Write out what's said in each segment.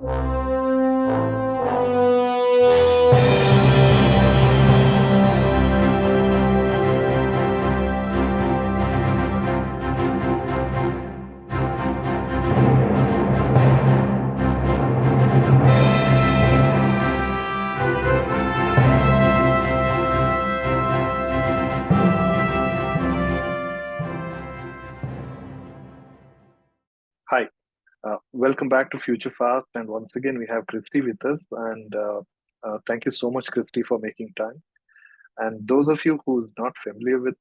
Hi, welcome back to FutureFast. And once again, we have Christie with us. And thank you so much, Christie, for making time. And those of you who's not familiar with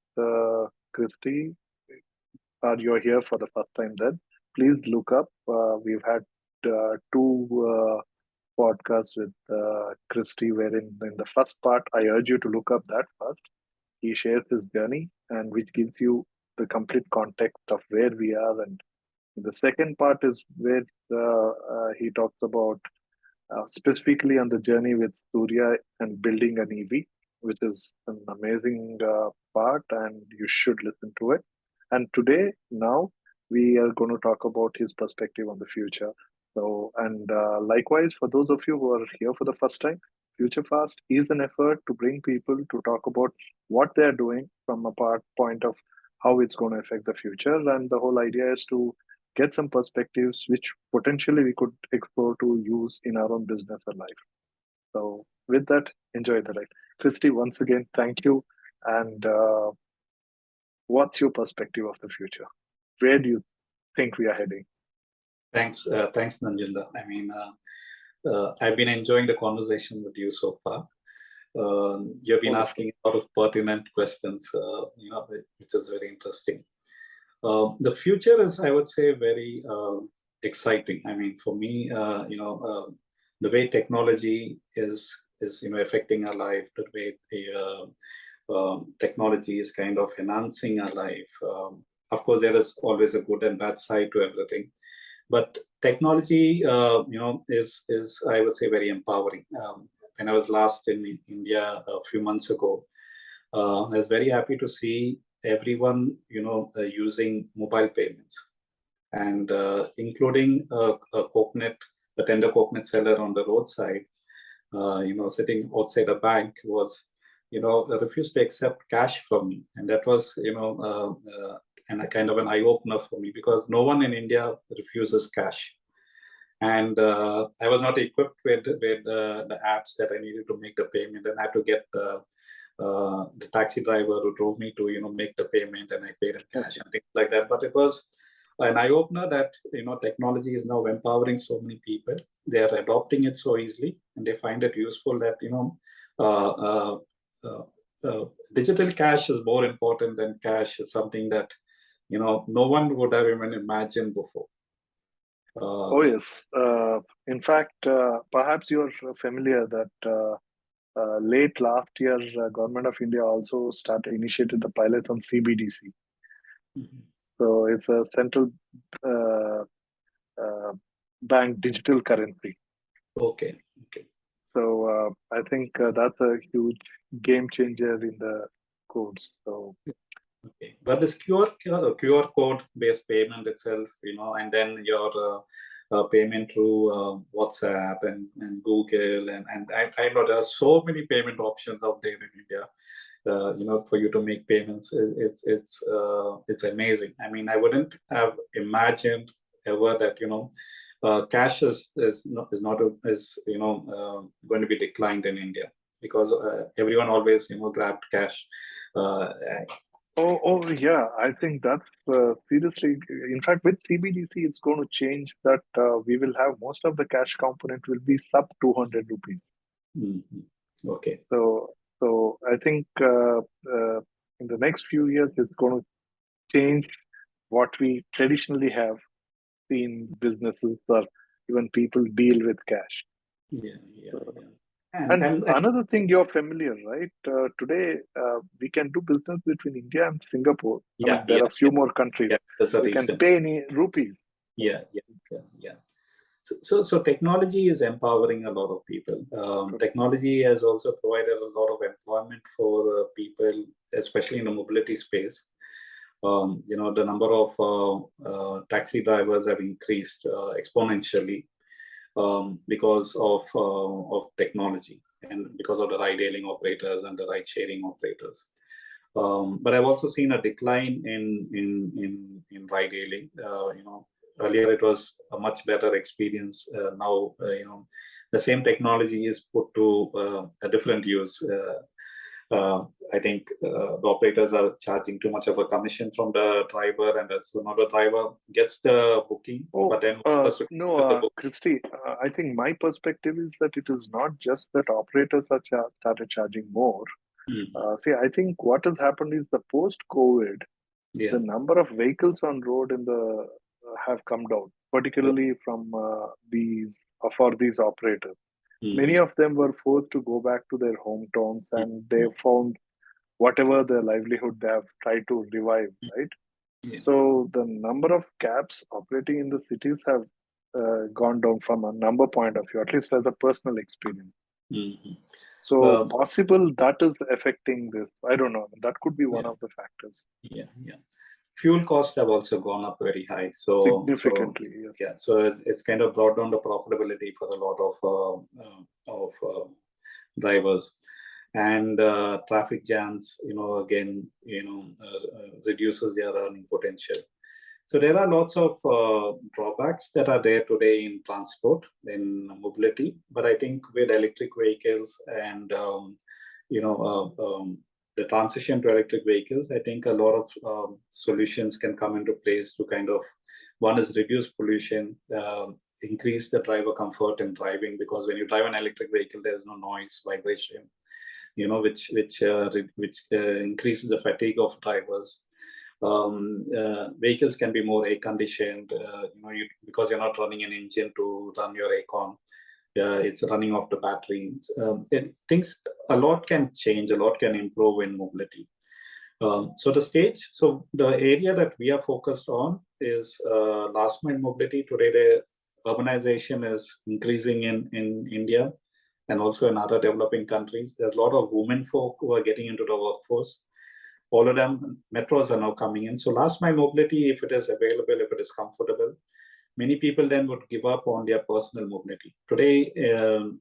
Christie, or you're here for the first time, then please look up. We've had two podcasts with Christie, wherein in the first part, I urge you to look up that first. He shares his journey, and which gives you the complete context of where we are. And the second part is where he talks about specifically on the journey with Sooorya and building an EV, which is an amazing part, and you should listen to it. And today, now, we are going to talk about his perspective on the future. So, and likewise, for those of you who are here for the first time, FutureFast is an effort to bring people to talk about what they're doing from a point of how it's going to affect the future. And the whole idea is to get some perspectives which potentially we could explore to use in our own business or life. So, with that, enjoy the ride. Christy, once again, thank you. And what's your perspective of the future? Where do you think we are heading? Thanks, Nanjinda. I mean, I've been enjoying the conversation with you so far. You've been asking a lot of pertinent questions, which is very interesting. The future is, I would say, very exciting. I mean, for me, the way technology is affecting our life, the way technology is kind of enhancing our life. Of course, there is always a good and bad side to everything, but technology, is I would say very empowering. When I was last in India a few months ago, I was very happy to see everyone using mobile payments, and including a tender coconut seller on the roadside, sitting outside a bank was refused to accept cash from me, and that was and a kind of an eye opener for me, because no one in India refuses cash. And I was not equipped with the apps that I needed to make the payment, and I had to get the taxi driver who drove me to make the payment, and I paid in cash and things like that. But it was an eye opener that technology is now empowering so many people. They are adopting it so easily, and they find it useful that digital cash is more important than cash. Is something that no one would have even imagined before. Oh yes. In fact, perhaps you're familiar that late last year, Government of India also initiated the pilot on CBDC. Mm-hmm. So it's a central bank digital currency. Okay. So I think that's a huge game changer in the codes. So. Okay, but this QR code based payment itself, and then your payment through WhatsApp and Google, and I know there are so many payment options out there in India. For you to make payments, it's amazing. I mean, I wouldn't have imagined ever that cash is going to be declined in India, because everyone always grabbed cash. Oh yeah, I think that's seriously. In fact, with CBDC, it's going to change that. We will have most of the cash component will be sub 200 rupees. Mm-hmm. Okay. So I think in the next few years, it's going to change what we traditionally have seen businesses or even people deal with cash. Yeah. And another thing, you're familiar, right? Today, we can do business between India and Singapore. There are a few more countries. We can pay in rupees. Yeah. So technology is empowering a lot of people. Technology has also provided a lot of employment for people, especially in the mobility space. The number of taxi drivers have increased exponentially. because of technology and because of the ride-hailing operators and the ride-sharing operators. But I've also seen a decline in ride-hailing. Earlier it was a much better experience. Now, the same technology is put to a different use. I think the operators are charging too much of a commission from the driver, and so now the driver gets the booking, but then has to No, with the book. Christy, I think my perspective is that it is not just that operators are started charging more. See, I think what has happened is the post-COVID, Yeah. the number of vehicles on road in the have come down, particularly from for these operators. Many of them were forced to go back to their hometowns, and they found whatever their livelihood they have tried to revive, right? Yeah. So the number of cabs operating in the cities have gone down from a number point of view, at least as a personal experience. Mhm. So possible that is affecting this. I don't know. That could be one Yeah. of the factors. Yeah. Fuel costs have also gone up very high. So Significantly, yes. yeah. So it's kind of brought down the profitability for a lot of drivers. And traffic jams, again, reduces their earning potential. So there are lots of drawbacks that are there today in transport, in mobility. But I think with electric vehicles and the transition to electric vehicles, I think a lot of solutions can come into place to kind of, one is reduce pollution, increase the driver comfort in driving, because when you drive an electric vehicle, there's no noise, vibration, which increases the fatigue of drivers. Vehicles can be more air conditioned, because you're not running an engine to run your aircon. It's running off the battery. Things, a lot can change, a lot can improve in mobility. So the area that we are focused on is last mile mobility. Today, the urbanization is increasing in India and also in other developing countries. There's a lot of women folk who are getting into the workforce. All of them, metros are now coming in. So last mile mobility, if it is available, if it is comfortable, many people then would give up on their personal mobility. Today,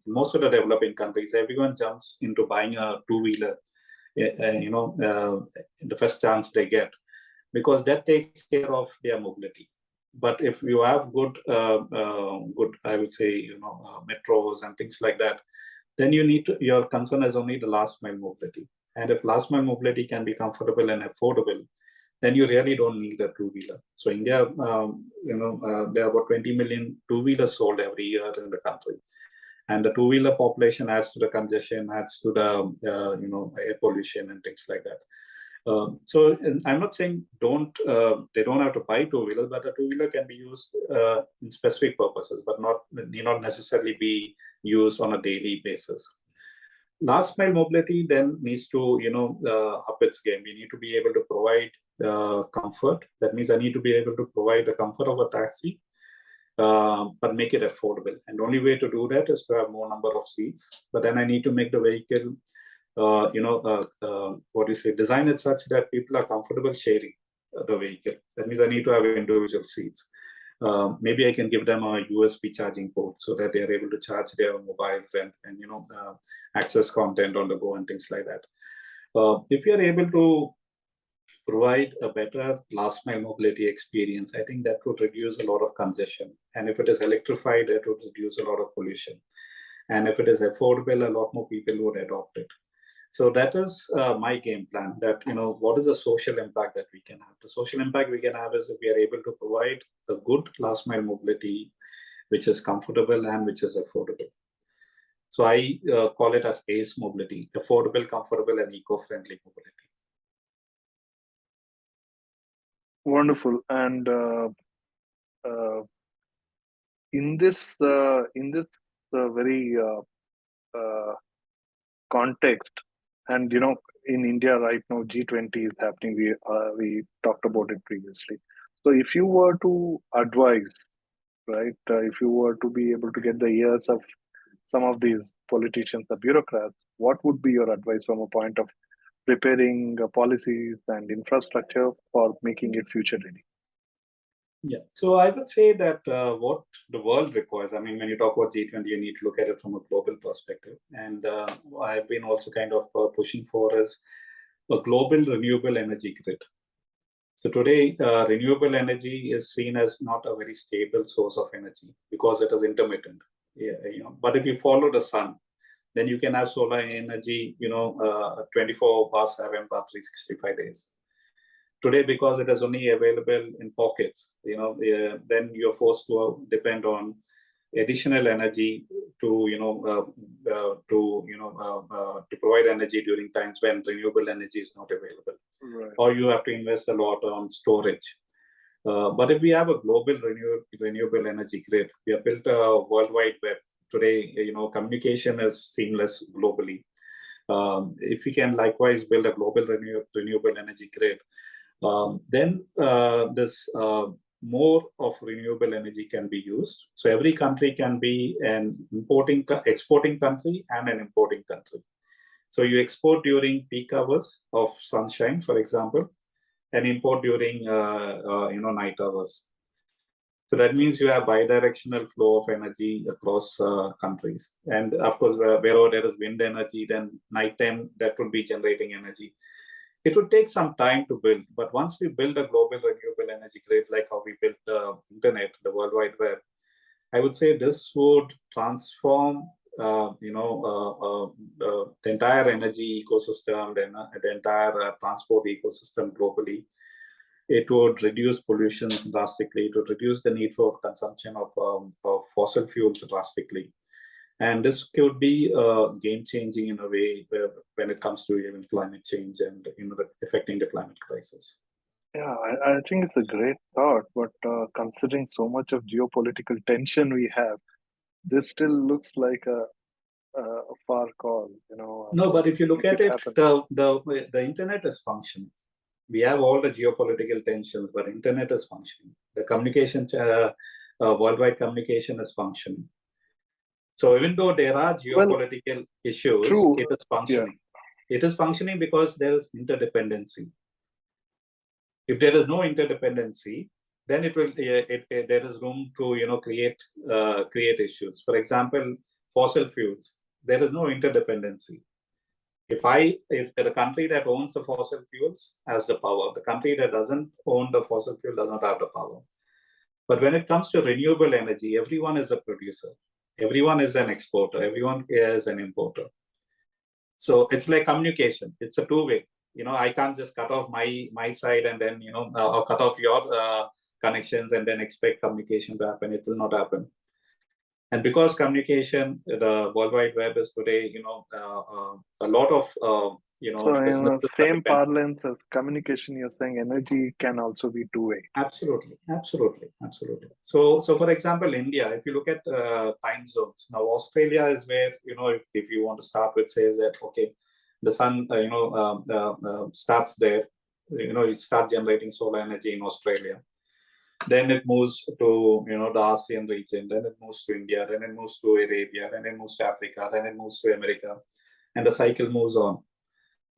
most of the developing countries, everyone jumps into buying a two-wheeler, the first chance they get, because that takes care of their mobility. But if you have good, I would say, metros and things like that, then your concern is only the last mile mobility. And if last mile mobility can be comfortable and affordable, then you really don't need a two-wheeler. So India, there are about 20 million two-wheelers sold every year in the country. And the two-wheeler population adds to the congestion, adds to the, air pollution and things like that. So I'm not saying they don't have to buy two-wheelers, but a two-wheeler can be used in specific purposes, but need not necessarily be used on a daily basis. Last mile mobility then needs to, up its game. We need to be able to provide comfort. That means I need to be able to provide the comfort of a taxi, but make it affordable. And the only way to do that is to have more number of seats. But then I need to make the vehicle, design it such that people are comfortable sharing the vehicle. That means I need to have individual seats. Maybe I can give them a USB charging port so that they are able to charge their mobiles and access content on the go and things like that. If you are able to provide a better last mile mobility experience, I think that would reduce a lot of congestion. And if it is electrified, it would reduce a lot of pollution. And if it is affordable, a lot more people would adopt it. So that is my game plan, that, what is the social impact that we can have? The social impact we can have is if we are able to provide a good last mile mobility, which is comfortable and which is affordable. So I call it as ACE mobility, affordable, comfortable, and eco-friendly mobility. Wonderful. And in this very context, and in India right now, G20 is happening. We talked about it previously. So if you were to advise, right, if you were to be able to get the ears of some of these politicians, the bureaucrats, what would be your advice from a point of preparing policies and infrastructure for making it future ready? Yeah. So I would say that what the world requires, I mean, when you talk about G20, you need to look at it from a global perspective. And I've been also kind of pushing for is a global renewable energy grid. So today, renewable energy is seen as not a very stable source of energy because it is intermittent. Yeah, but if you follow the sun, then you can have solar energy, 24 bar 7 bar 365 days. Today, because it is only available in pockets, then you're forced to depend on additional energy to provide energy during times when renewable energy is not available, Right. or you have to invest a lot on storage. But if we have a global renewable energy grid, we have built a worldwide web. Today, communication is seamless globally. If we can likewise build a global renewable energy grid, then this more of renewable energy can be used. So every country can be an exporting country and an importing country. So you export during peak hours of sunshine, for example, and import during night hours. So that means you have bidirectional flow of energy across countries. And of course, wherever there is wind energy, then nighttime that would be generating energy. It would take some time to build, but once we build a global renewable energy grid, like how we built the internet, the World Wide Web, I would say this would transform, the entire energy ecosystem, the entire transport ecosystem globally. It would reduce pollution drastically. It would reduce the need for consumption of fossil fuels drastically. And this could be game changing in a way when it comes to even climate change and affecting the climate crisis. Yeah, I think it's a great thought, but considering so much of geopolitical tension we have, this still looks like a far call. No, but if you look Make at it it, happen. the internet is functioning. We have all the geopolitical tensions, but internet is functioning. The communication, worldwide communication is functioning. So even though there are Well, geopolitical issues, true. it is Yeah. functioning. It is functioning because there is interdependency. If there is no interdependency, then there is room to create issues. For example, fossil fuels. There is no interdependency. If the country that owns the fossil fuels has the power, the country that doesn't own the fossil fuel does not have the power. But when it comes to renewable energy, everyone is a producer, everyone is an exporter, everyone is an importer. So it's like communication. It's a two-way. I can't just cut off my side and then or cut off your connections and then expect communication to happen. It will not happen. And because communication, the World Wide Web is today, a lot of So, in the businesses are same dependent. parlance as communication, you're saying energy can also be two-way. Absolutely, absolutely, absolutely. So for example, India, if you look at time zones, now Australia is where, if you want to start with, says that, okay, the sun, starts there, you start generating solar energy in Australia. Then it moves to, the ASEAN region, then it moves to India, then it moves to Arabia, then it moves to Africa, then it moves to America, and the cycle moves on.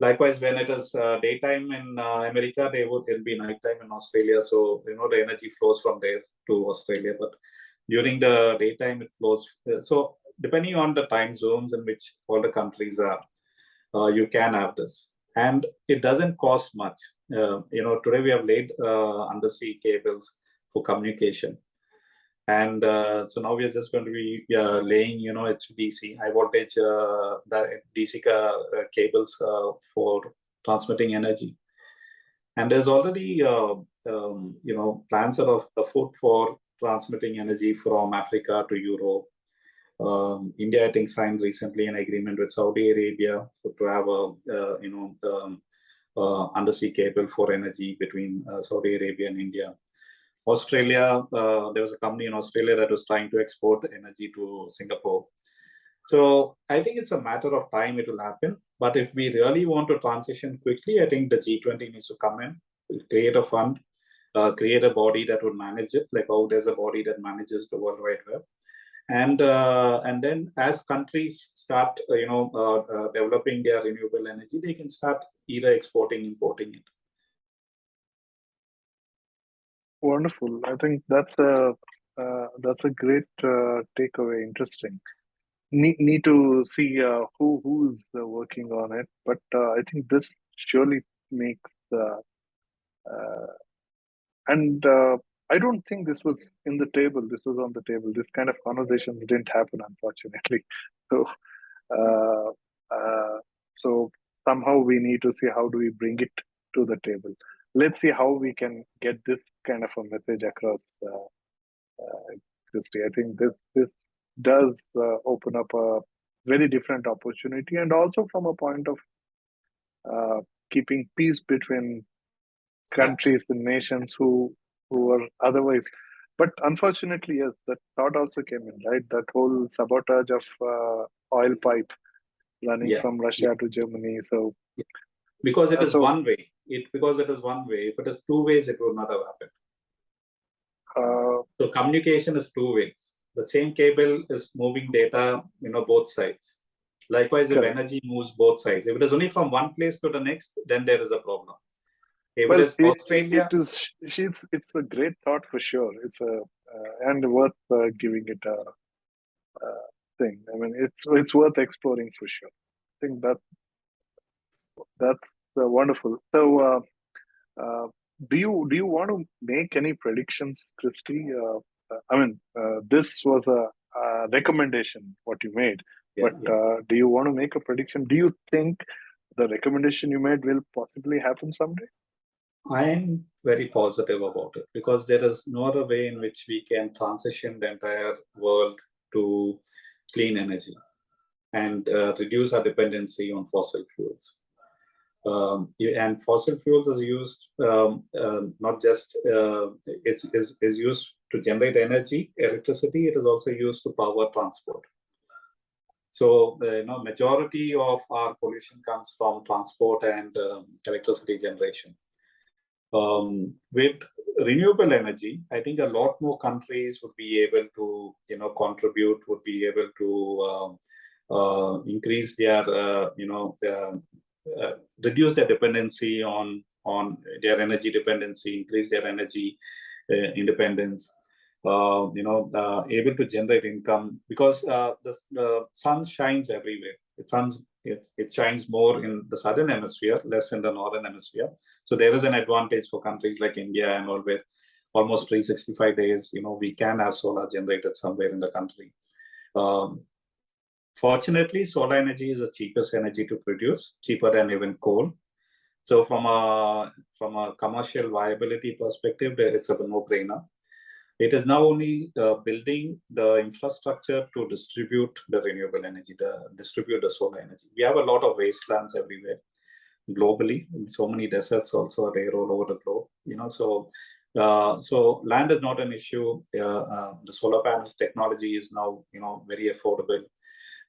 Likewise, when it is daytime in America, it'll be nighttime in Australia. So the energy flows from there to Australia. But during the daytime, it flows. So depending on the time zones in which all the countries are, you can have this, and it doesn't cost much. Today we have laid undersea cables for communication. And so now we are just going to be laying, HVDC, high voltage DC cables for transmitting energy. And there's already, plans that are afoot for transmitting energy from Africa to Europe. India, I think, signed recently an agreement with Saudi Arabia to have undersea cable for energy between Saudi Arabia and India. Australia, there was a company in Australia that was trying to export energy to Singapore. So I think it's a matter of time it will happen. But if we really want to transition quickly, I think the G20 needs to come in, create a fund, create a body that would manage it, like how there's a body that manages the World Wide Web. And then as countries start, developing their renewable energy, they can start either exporting, importing it. Wonderful. I think that's a great takeaway. Interesting. Need to see who's working on it, but I think this surely makes uh, and I don't think this was in the table. This was on the table. This kind of conversation didn't happen, unfortunately. So uh, uh, so somehow we need to see how do we bring it to the table. Let's see how we can get this kind of a message across. Christy. I think this does open up a very different opportunity, and also from a point of uh, keeping peace between countries and nations who are otherwise. But unfortunately, yes, that thought also came in, right? That whole sabotage of oil pipe running Yeah, from yeah, Russia to Germany. So, yeah. Because it is so one way. Because it is one way. If it is two ways, it would not have happened. uh, So communication is two ways. The same cable is moving data, both sides. Likewise, if correct. energy moves both sides, if it is only from one place to the next, then there is a problem. If it Well, is Australia, it's a great thought for sure. It's a and worth giving it a thing. I mean, it's worth exploring for sure. I think that's wonderful. So, do you want to make any predictions, Christy? I mean, this was a recommendation what you made, yeah, but yeah. do you want to make a prediction? Do you think the recommendation you made will possibly happen someday? I am very positive about it because there is no other way in which we can transition the entire world to clean energy and reduce our dependency on fossil fuels. And fossil fuels is used not just is used to generate energy, electricity. It is also used to power transport. So majority of our pollution comes from transport and electricity generation. With renewable energy, I think a lot more countries would be able to contribute, would be able to increase their reduce their dependency on their energy dependency, increase their energy independence. Able to generate income because the sun shines everywhere. It shines more in the southern hemisphere, less in the northern hemisphere. So there is an advantage for countries like India and all, with almost 365 days. We can have solar generated somewhere in the country. Um, Fortunately, solar energy is the cheapest energy to produce, cheaper than even coal. So from a commercial viability perspective, it's a no-brainer. It is now only building the infrastructure to distribute the renewable energy, distribute the solar energy. We have a lot of wastelands everywhere globally. So many deserts also are there all over the globe. So land is not an issue. The solar panels technology is now very affordable.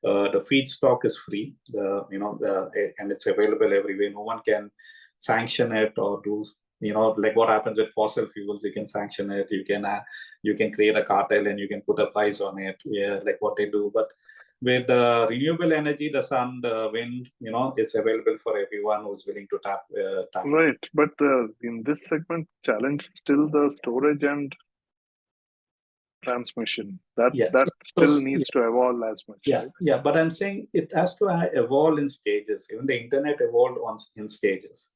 The feedstock is free, and it's available everywhere. No one can sanction it or do, like what happens with fossil fuels. You can sanction it. You can create a cartel and you can put a price on it. Yeah, like what they do. But with renewable energy, the sun, the wind, it's available for everyone who's willing to tap it. Right, but in this segment, challenge still the storage and transmission. That Yeah. that So, still needs to evolve as much, yeah, right? yeah, but I'm saying it has to evolve in stages. Even the internet evolved in stages.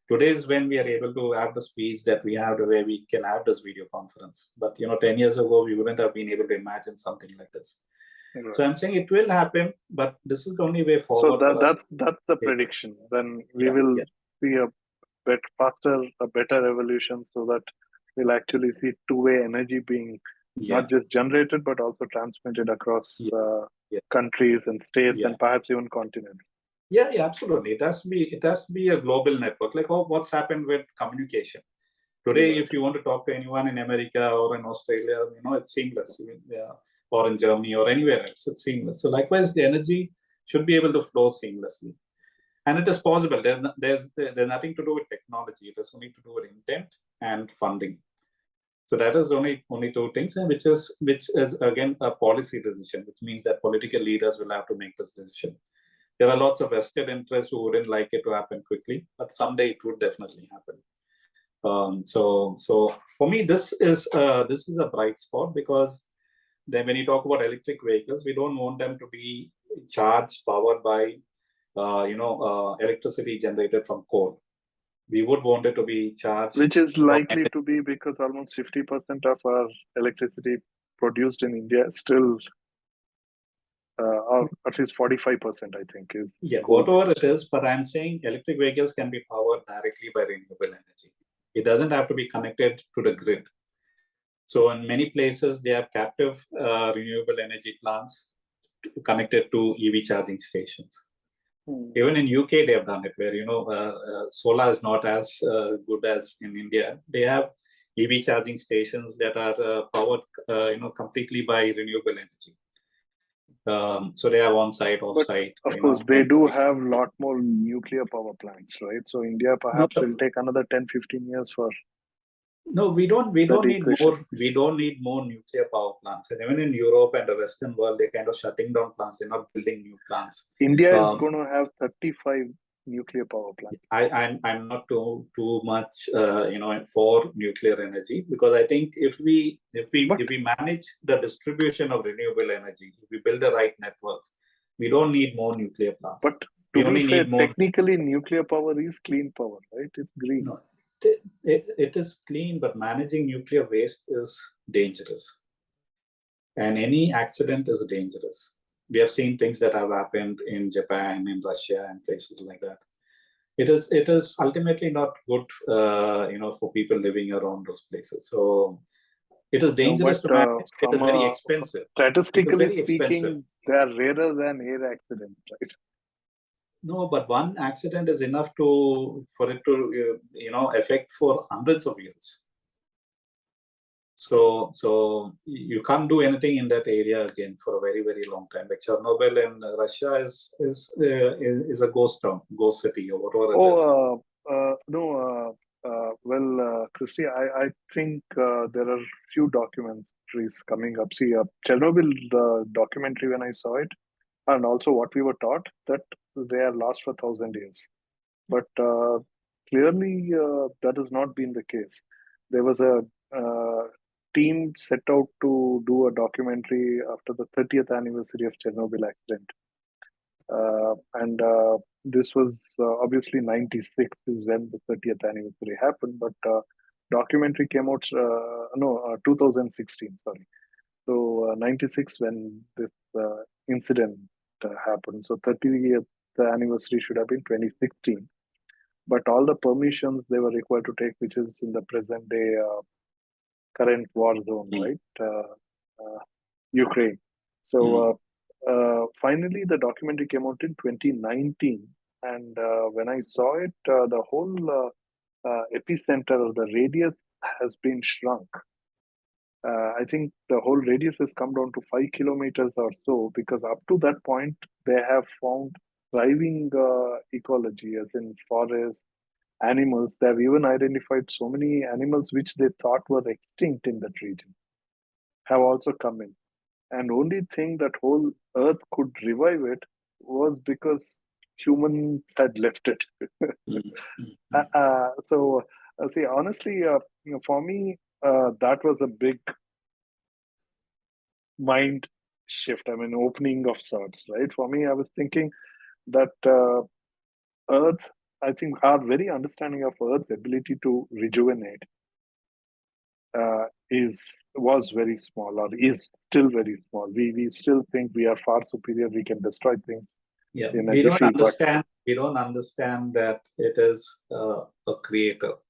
Today is when we are able to have the speeds that we have, the way we can have this video conference. But 10 years ago, we wouldn't have been able to imagine something like this. So Right. I'm saying it will happen, but this is the only way So forward for us. that's the prediction. Then we Yeah, will yeah, see a better evolution, so that we'll actually see two-way energy being yeah, not just generated but also transmitted across yeah, yeah, countries and states yeah. and perhaps even continents. Yeah, yeah, absolutely. It has to be a global network. Like what's happened with communication. Today, Right. if you want to talk to anyone in America or in Australia, it's seamless. Yeah, or in Germany or anywhere else, it's seamless. So likewise, the energy should be able to flow seamlessly, and it is possible. There's nothing to do with technology. It has only to do with intent and funding. So that is only two things, and which is again a policy decision, which means that political leaders will have to make this decision. There are lots of vested interests who wouldn't like it to happen quickly, but someday it would definitely happen. So for me, this is a bright spot, because then when you talk about electric vehicles, we don't want them to be charged, powered by electricity generated from coal. We would want it to be charged Which is from likely to be because almost 50% of our electricity produced in India still, or at least 45%, I think, is coal. whatever it is. But I'm saying electric vehicles can be powered directly by renewable energy. It doesn't have to be connected to the grid. So in many places, they have captive renewable energy plants connected to EV charging stations. Even in UK, they have done it, where solar is not as good as in India. They have EV charging stations that are powered, completely by renewable energy. So they have on-site, off-site. But of course, they do have a lot more nuclear power plants, right? So India perhaps will take another 10-15 years for. No, we don't need equation. more. We don't need more nuclear power plants. And even in Europe and the Western world, they're kind of shutting down plants. They're not building new plants. India is going to have 35 nuclear power plants. I'm not too much for nuclear energy, because I think if we manage the distribution of renewable energy, if we build the right networks, we don't need more nuclear plants. But to be fair, technically nuclear power is clean power, right? It's green. No, it is clean, but managing nuclear waste is dangerous, and any accident is dangerous. We have seen things that have happened in Japan, in Russia, and places like that. It is ultimately not good, for people living around those places. So it is dangerous to manage. It is very expensive. Statistically speaking, they are rarer than air accidents, right? No, but one accident is enough for it to affect for hundreds of years. So you can't do anything in that area again for a very, very long time. Like Chernobyl in Russia is a ghost town, ghost city, or whatever it is. No. Well, Christie, I think there are few documentaries coming up. See, Chernobyl documentary, when I saw it, and also what we were taught, that they are last for 1,000 years. But clearly, that has not been the case. There was a team set out to do a documentary after the 30th anniversary of Chernobyl accident. And this was obviously 96 is when the 30th anniversary happened, but documentary came out, 2016, sorry. So 96 when this incident happened. So 30th anniversary should have been 2016. But all the permissions they were required to take, which is in the present day current war zone, right? Ukraine. So finally, the documentary came out in 2019. And when I saw it, the whole epicenter or the radius has been shrunk. I think the whole radius has come down to 5 kilometers or so, because up to that point, they have found thriving ecology, as in forests, animals. They have even identified so many animals which they thought were extinct in that region, have also come in. And only thing that whole earth could revive it was because humans had left it. So, see, honestly, for me, that was a big mind shift. I mean, opening of sorts, right? For me, I was thinking that Earth, I think our very understanding of Earth's ability to rejuvenate was very small, or is still very small. We still think we are far superior. We can destroy things. Yeah, we don't understand. We don't understand that it is a creator.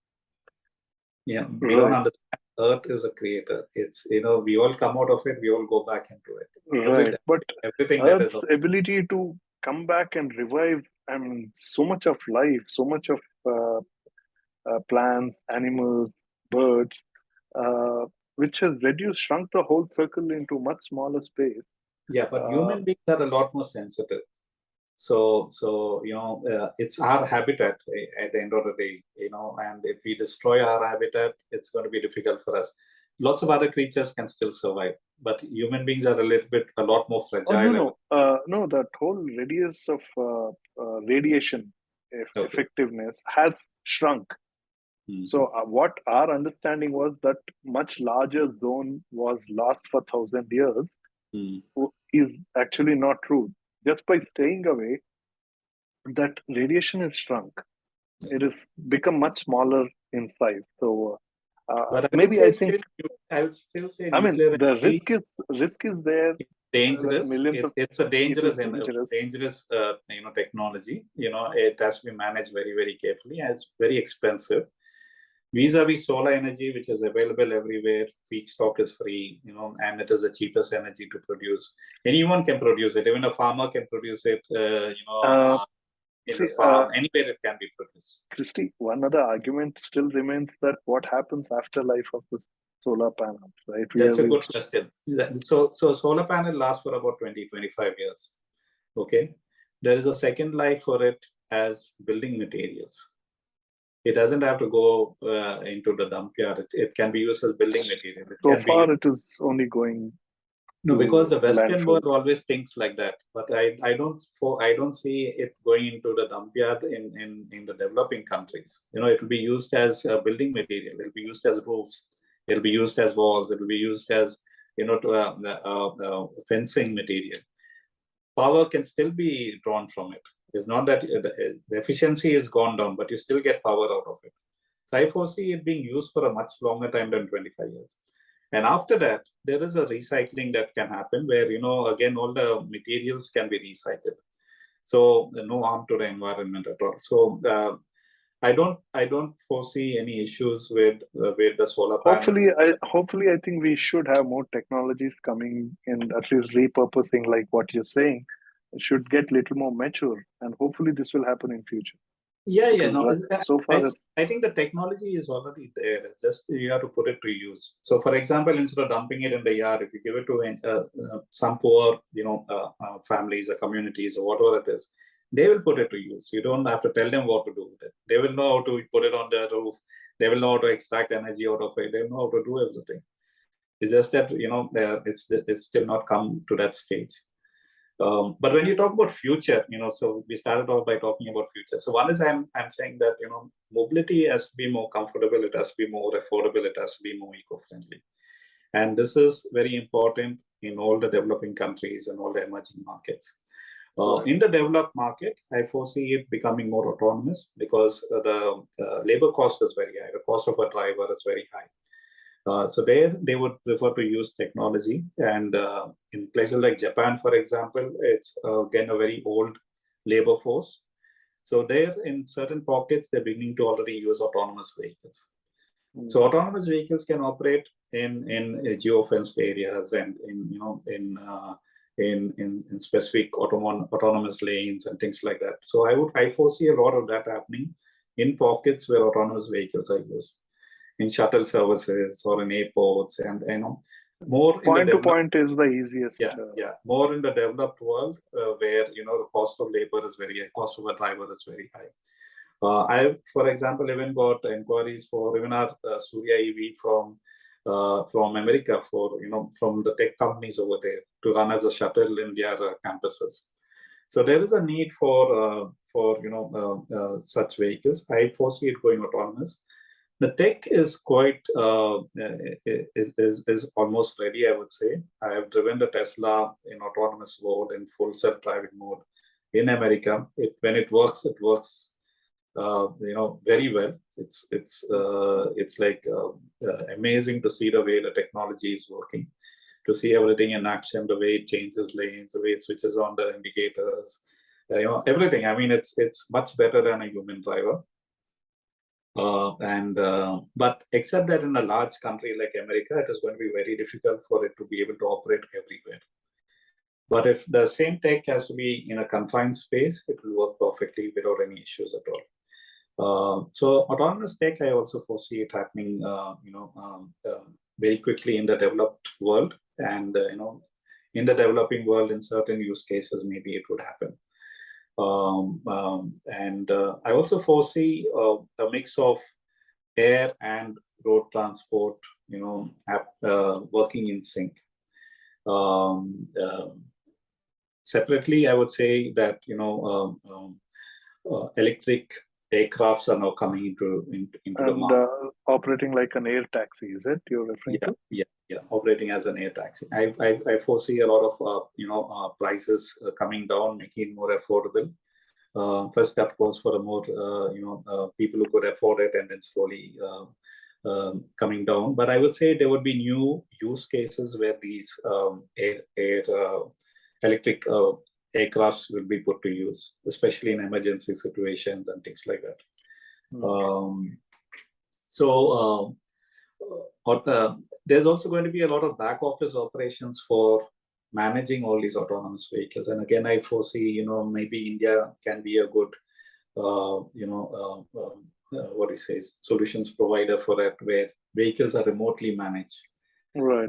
Yeah, we don't understand. Earth is a creator. It's we all come out of it. We all go back into it. Right, but everything Earth's ability to come back and revive, I mean, so much of life, so much of plants, animals, birds, which has shrunk the whole circle into much smaller space. Yeah, but human beings are a lot more sensitive. So it's our habitat at the end of the day, and if we destroy our habitat, it's going to be difficult for us. Lots of other creatures can still survive, but human beings are a lot more fragile. No, that whole radius of radiation effectiveness has shrunk. So what our understanding was that much larger zone was lost for 1,000 years is actually not true. Just by staying away, that radiation is shrunk. It has become much smaller in size. So But maybe I think, I would still say I mean, nuclear the energy risk is there. That dangerous. millions of It's a it is dangerous and dangerous. dangerous technology. It has to be managed very, very carefully, and it's very expensive. Vis-a-vis solar energy, which is available everywhere, feedstock is free, and it is the cheapest energy to produce. Anyone can produce it. Even a farmer can produce it. Uh, In see, his farm, anywhere it can be produced. Christy, one other argument still remains that what happens after life of the solar panels, right? That's a good question. So solar panel lasts for about 20-25 years. Okay. There is a second life for it as building materials. It doesn't have to go into the dump yard. It can be used as building material. So far, it is only going no, because the Western landfill. world always thinks like that. But I don't see it going into the dump yard in the developing countries. It will be used as a building material. It will be used as roofs. It will be used as walls. It will be used as fencing material. Power can still be drawn from it. It's not that the efficiency is gone down, but you still get power out of it. So I foresee it being used for a much longer time than 25 years. And after that, there is a recycling that can happen where, again, all the materials can be recycled. So no harm to the environment at all. So I don't foresee any issues with the solar panels. Hopefully, I think we should have more technologies coming in, at least repurposing, like what you're saying. It should get little more mature, and hopefully, this will happen in future. No. So far, I think the technology is already there. It's just you have to put it to use. So, for example, instead of dumping it in the yard, if you give it to some poor, families or communities or whatever it is, they will put it to use. You don't have to tell them what to do with it. They will know how to put it on their roof. They will know how to extract energy out of it. They know how to do everything. It's just that it's still not come to that stage. But when you talk about future, so we started off by talking about future. So one is I'm saying that mobility has to be more comfortable, it has to be more affordable, it has to be more eco-friendly, and this is very important in all the developing countries and all the emerging markets. In the developed market, I foresee it becoming more autonomous because the labor cost is very high. The cost of a driver is very high. So there they would prefer to use technology, and in places like Japan, for example, it's again a very old labor force. So there, in certain pockets, they're beginning to already use autonomous vehicles. So autonomous vehicles can operate in geofenced areas and in specific autonomous lanes and things like that. So I foresee a lot of that happening in pockets where autonomous vehicles are used, in shuttle services or in airports, and more point to point is the easiest. More in the developed world where the cost of labor is very high, cost of a driver is very high. I, for example, even got inquiries for even our Sooorya EV from America, for from the tech companies over there to run as a shuttle in their campuses. So there is a need for such vehicles. I foresee it going autonomous. The tech is quite is almost ready, I would say. I have driven the Tesla in autonomous mode, in full self-driving mode in America. When it works very well. It's like amazing to see the way the technology is working, to see everything in action, the way it changes lanes, the way it switches on the indicators, everything. I mean, it's much better than a human driver. But except that in a large country like America, it is going to be very difficult for it to be able to operate everywhere. But if the same tech has to be in a confined space, it will work perfectly without any issues at all. So autonomous tech, I also foresee it happening, very quickly in the developed world, and in the developing world, in certain use cases, maybe it would happen. And I also foresee a mix of air and road transport, working in sync. Separately, I would say that electric aircrafts are now coming into the And market. operating like an air taxi, is it you're referring to? Yeah, operating as an air taxi. I foresee a lot of prices coming down, making it more affordable. First, of course, for a more people who could afford it, and then slowly coming down. But I would say there would be new use cases where these electric aircrafts will be put to use, especially in emergency situations and things like that. There's also going to be a lot of back office operations for managing all these autonomous vehicles. And again, I foresee, maybe India can be a good, solutions provider for it, where vehicles are remotely managed. Right.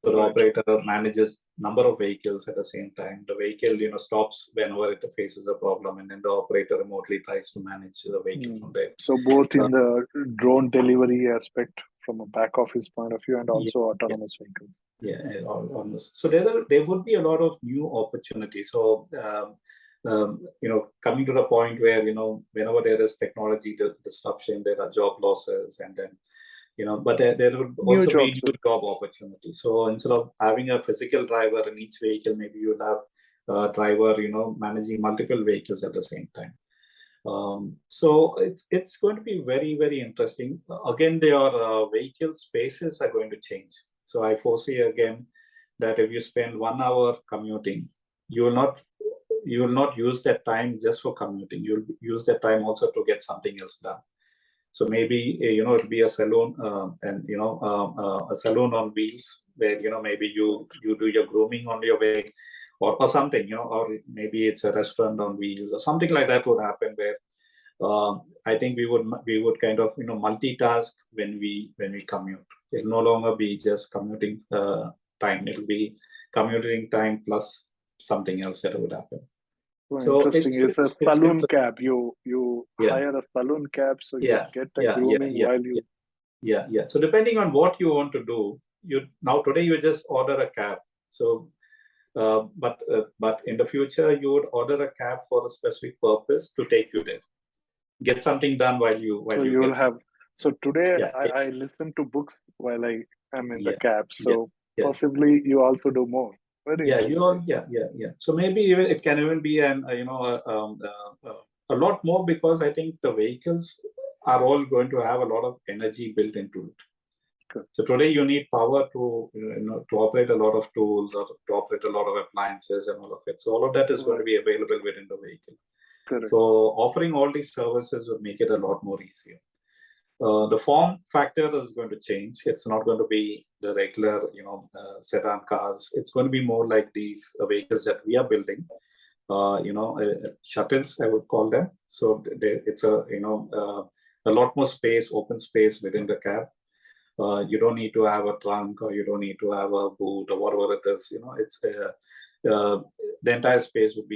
So the operator manages number of vehicles at the same time. The vehicle, stops whenever it faces a problem, and then the operator remotely tries to manage the vehicle from there. So both in the drone delivery aspect from a back office point of view, and also autonomous vehicles. Yeah, almost. So there would be a lot of new opportunities. So coming to the point where whenever there is technology disruption, there are job losses, and then but there would also be new job opportunities. So instead of having a physical driver in each vehicle, maybe you will have a driver managing multiple vehicles at the same time. So it's going to be very, very interesting. Again, your vehicle spaces are going to change. So I foresee again that if you spend 1 hour commuting, you will not use that time just for commuting. You'll use that time also to get something else done. So maybe it'll be a salon, a salon on wheels, where maybe you do your grooming on your way, or something, or maybe it's a restaurant on wheels, or something like that would happen, where I think we would kind of multitask when we commute. It'll no longer be just commuting time. It'll be commuting time plus something else that would happen. So interesting. It's a saloon cab. You hire a saloon cab, so you get a grooming while you. Yeah. So depending on what you want to do, today you just order a cab. So, but in the future you would order a cab for a specific purpose to take you there, get something done while you. So you'll have. So today I listen to books while I am in the cab. So possibly you also do more. Yeah. So maybe it can even be a lot more, because I think the vehicles are all going to have a lot of energy built into it. Good. So today you need power to to operate a lot of tools, or to operate a lot of appliances and all of it. So all of that is going to be available within the vehicle. Correct. So offering all these services would make it a lot more easier. The form factor is going to change. It's not going to be the regular, sedan cars. It's going to be more like these vehicles that we are building. Shuttles, I would call them. So it's a lot more space, open space within the cab. You don't need to have a trunk, or you don't need to have a boot, or whatever it is. It's the entire space would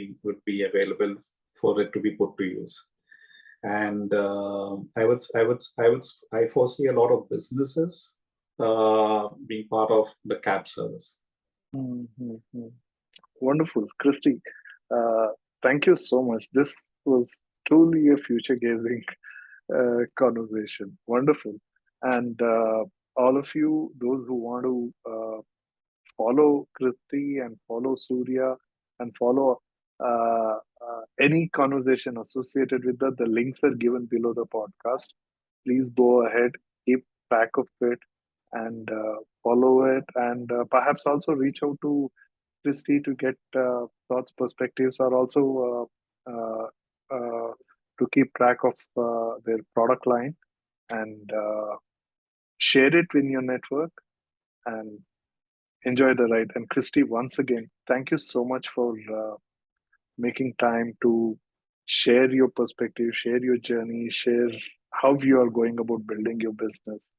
be available for it to be put to use. And I foresee a lot of businesses being part of the cab service. Mm-hmm. Wonderful, Christie. Thank you so much. This was truly a future-gazing conversation. Wonderful. And all of you, those who want to follow Christie and follow Sooorya and follow any conversation associated with that, the links are given below the podcast. Please go ahead, keep track of it, and follow it, and perhaps also reach out to Christie to get thoughts, perspectives, or also to keep track of their product line, and share it in your network, and enjoy the ride. And Christie, once again, thank you so much for making time to share your perspective, share your journey, share how you are going about building your business,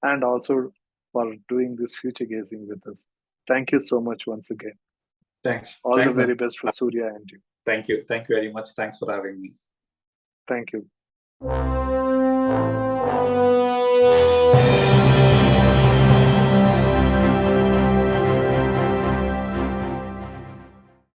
and also for doing this future gazing with us. Thank you so much once again. Thanks. All the very best for Sooorya and you. Thank you. Thank you very much. Thanks for having me. Thank you.